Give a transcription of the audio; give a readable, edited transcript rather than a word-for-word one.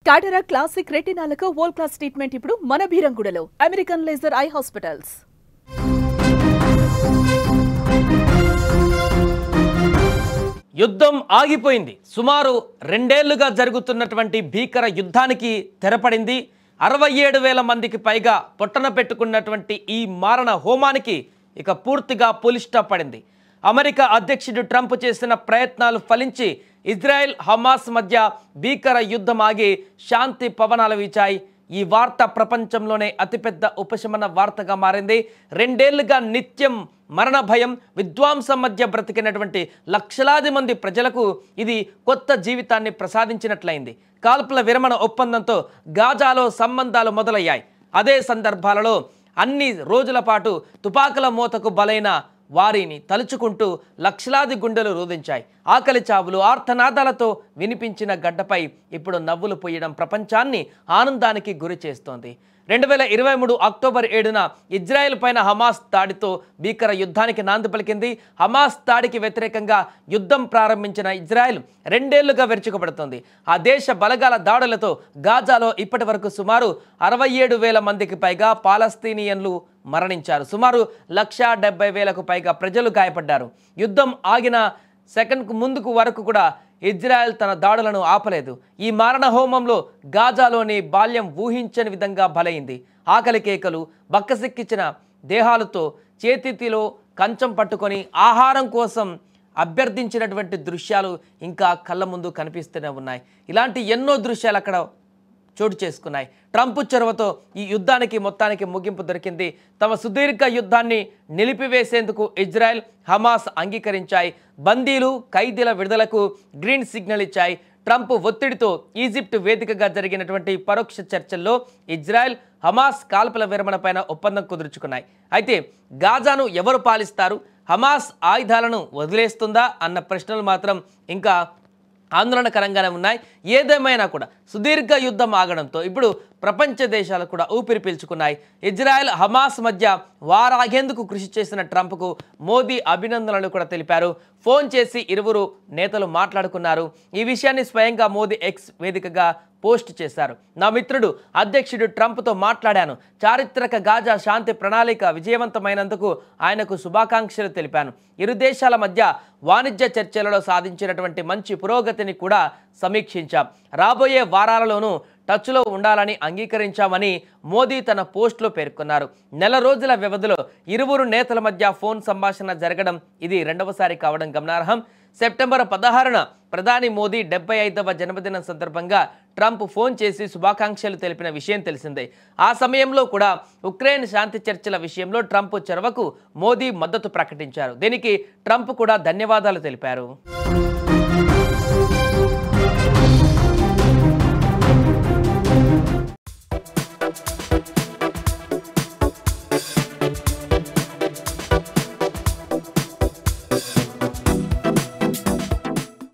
Cataract classic రెటినాలకు world class treatment ఇప్పుడు మన బీరంగూడలో అమెరికన్ లేజర్ ఐ హాస్పిటల్స్. యుద్ధం ఆగిపోయింది. సుమారు 2 ఏళ్లుగా జరుగుతున్నటువంటి భీకర యుద్ధానికి తెరపడింది. 67,000 మందికి పైగా పొట్టన పెట్టుకున్నటువంటి ఈ మారణ హోమానికి ఇక పూర్తిగా పులి స్టాప్ పడింది. అమెరికా అధ్యక్షుడు ట్రంప్ చేసిన ప్రయత్నాలు ఫలించి ఇజ్రాయెల్ హమాస్ మధ్య భీకర యుద్ధం ఆగి శాంతి పవనాలు వీచాయి. ఈ వార్త ప్రపంచంలోనే అతిపెద్ద ఉపశమన వార్తగా మారింది. 2 ఏళ్లుగా నిత్యం మరణ భయం, విధ్వంసం మధ్య బ్రతికినటువంటి లక్షలాది మంది ప్రజలకు ఇది కొత్త జీవితాన్ని ప్రసాదించినట్లయింది. కాల్పుల విరమణ ఒప్పందంతో గాజాలో సంబంధాలు మొదలయ్యాయి. అదే సందర్భాలలో అన్ని రోజుల పాటు తుపాకుల మోతకు బలైన వారిని తలుచుకుంటూ లక్షలాది గుండెలు రోధించాయి. ఆకలి చావులు, ఆర్తనాదాలతో వినిపించిన గడ్డపై ఇప్పుడు నవ్వులు పోయడం ప్రపంచాన్ని ఆనందానికి గురి చేస్తోంది. 2023 అక్టోబర్ 7న ఇజ్రాయెల్ పైన హమాస్ దాడితో భీకర యుద్ధానికి నాంది పలికింది. హమాస్ దాడికి వ్యతిరేకంగా యుద్ధం ప్రారంభించిన ఇజ్రాయెల్ 2 ఏళ్లుగా విరుచుకుపడుతోంది. ఆ దేశ బలగాల దాడులతో గాజాలో ఇప్పటి వరకు సుమారు 67,000 మందికి పైగా పాలస్తీనియన్లు మరణించారు. సుమారు 170,000కు పైగా ప్రజలు గాయపడ్డారు. యుద్ధం ఆగిన సెకండ్కు ముందుకు వరకు కూడా ఇజ్రాయెల్ తన దాడులను ఆపలేదు. ఈ మారణ హోమంలో గాజాలోని బాల్యం ఊహించని విధంగా బలైంది. ఆకలి కేకలు, బక్కసిక్కించిన దేహాలతో చేతిలో కంచం పట్టుకొని ఆహారం కోసం అభ్యర్థించినటువంటి దృశ్యాలు ఇంకా కళ్ళ ముందు కనిపిస్తూనే ఉన్నాయి. ఇలాంటి ఎన్నో దృశ్యాలు అక్కడ చోటు చేసుకున్నాయి. ట్రంప్ చొరవతో ఈ యుద్ధానికి మొత్తానికి ముగింపు దొరికింది. తమ సుదీర్ఘ యుద్ధాన్ని నిలిపివేసేందుకు ఇజ్రాయెల్, హమాస్ అంగీకరించాయి. బందీలు, ఖైదీల విడుదలకు గ్రీన్ సిగ్నల్ ఇచ్చాయి. ట్రంప్ ఒత్తిడితో ఈజిప్ట్ వేదికగా జరిగినటువంటి పరోక్ష చర్చల్లో ఇజ్రాయెల్, హమాస్ కాల్పుల విరమణపైన ఒప్పందం కుదుర్చుకున్నాయి. అయితే గాజాను ఎవరు పాలిస్తారు? హమాస్ ఆయుధాలను వదిలేస్తుందా అన్న ప్రశ్నలు మాత్రం ఇంకా ఆందోళనకరంగానే ఉన్నాయి. ఏదేమైనా కూడా సుదీర్ఘ యుద్ధం ఆగడంతో ఇప్పుడు ప్రపంచ దేశాలు కూడా ఊపిరి పీల్చుకున్నాయి. ఇజ్రాయెల్, హమాస్ మధ్య వారాగేందుకు కృషి చేసిన ట్రంప్కు మోదీ అభినందనలు కూడా తెలిపారు. ఫోన్ చేసి ఇరువురు నేతలు మాట్లాడుకున్నారు. ఈ విషయాన్ని స్వయంగా మోదీ ఎక్స్ వేదికగా పోస్ట్ చేశారు. నా మిత్రుడు అధ్యక్షుడు ట్రంప్తో మాట్లాడాను. చారిత్రక గాజా శాంతి ప్రణాళిక విజయవంతమైనందుకు ఆయనకు శుభాకాంక్షలు తెలిపాను. ఇరు దేశాల మధ్య వాణిజ్య చర్చలలో సాధించినటువంటి మంచి పురోగతిని కూడా సమీక్షించాం. రాబోయే వారాలలోనూ టచ్లో ఉండాలని అంగీకరించామని మోదీ తన పోస్టులో పేర్కొన్నారు. 4 రోజుల వ్యవధిలో ఇరువురు నేతల మధ్య ఫోన్ సంభాషణ జరగడం ఇది 2వసారి కావడం గమనార్హం. సెప్టెంబర్ 16న ప్రధాని మోదీ 75వ జన్మదినం సందర్భంగా ట్రంప్ ఫోన్ చేసి శుభాకాంక్షలు తెలిపిన విషయం తెలిసిందే. ఆ సమయంలో కూడా ఉక్రెయిన్ శాంతి చర్చల విషయంలో ట్రంప్ చొరవకు మోదీ మద్దతు ప్రకటించారు. దీనికి ట్రంప్ కూడా ధన్యవాదాలు తెలిపారు.